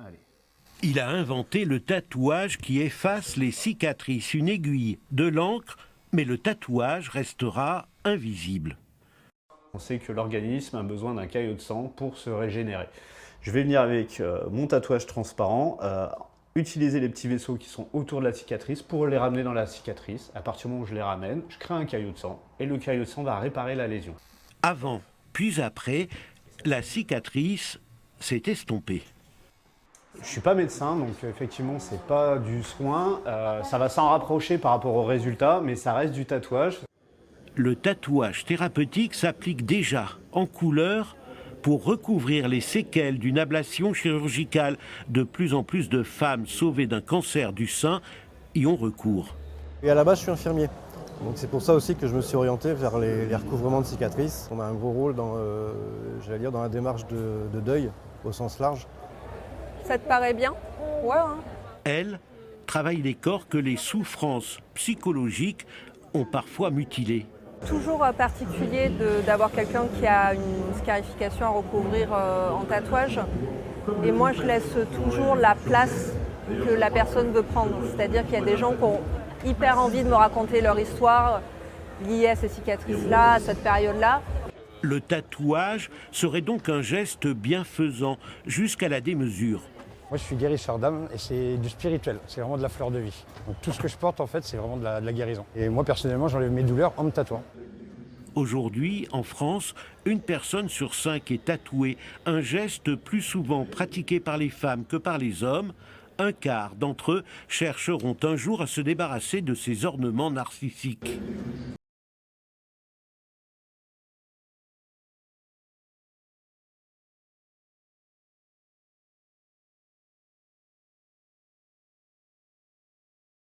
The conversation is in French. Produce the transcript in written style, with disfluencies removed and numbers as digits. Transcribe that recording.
Allez. Il a inventé le tatouage qui efface les cicatrices, une aiguille, de l'encre, mais le tatouage restera invisible. On sait que l'organisme a besoin d'un caillot de sang pour se régénérer. Je vais venir avec mon tatouage transparent, utiliser les petits vaisseaux qui sont autour de la cicatrice pour les ramener dans la cicatrice. À partir du moment où je les ramène, je crée un caillot de sang et le caillot de sang va réparer la lésion. Avant, puis après, la cicatrice s'est estompée. Je ne suis pas médecin, donc effectivement, c'est pas du soin. Ça va s'en rapprocher par rapport au résultat, mais ça reste du tatouage. Le tatouage thérapeutique s'applique déjà en couleur pour recouvrir les séquelles d'une ablation chirurgicale. De plus en plus de femmes sauvées d'un cancer du sein y ont recours. Et à la base, je suis infirmier. Donc c'est pour ça aussi que je me suis orienté vers les recouvrements de cicatrices. On a un gros rôle dans, dans la démarche de deuil au sens large. Ça te paraît bien? Ouais. Hein. Elle travaille les corps que les souffrances psychologiques ont parfois mutilés. Toujours particulier d'avoir quelqu'un qui a une scarification à recouvrir en tatouage. Et moi, je laisse toujours la place que la personne veut prendre. C'est-à-dire qu'il y a des gens qui ont hyper envie de me raconter leur histoire liée à ces cicatrices-là, à cette période-là. Le tatouage serait donc un geste bienfaisant jusqu'à la démesure. Moi, je suis guérisseur d'âme et c'est du spirituel, c'est vraiment de la fleur de vie. Donc tout ce que je porte, en fait, c'est vraiment de la guérison. Et moi, personnellement, j'enlève mes douleurs en me tatouant. Aujourd'hui, en France, une personne sur 5 est tatouée, un geste plus souvent pratiqué par les femmes que par les hommes. Un quart d'entre eux chercheront un jour à se débarrasser de ces ornements narcissiques.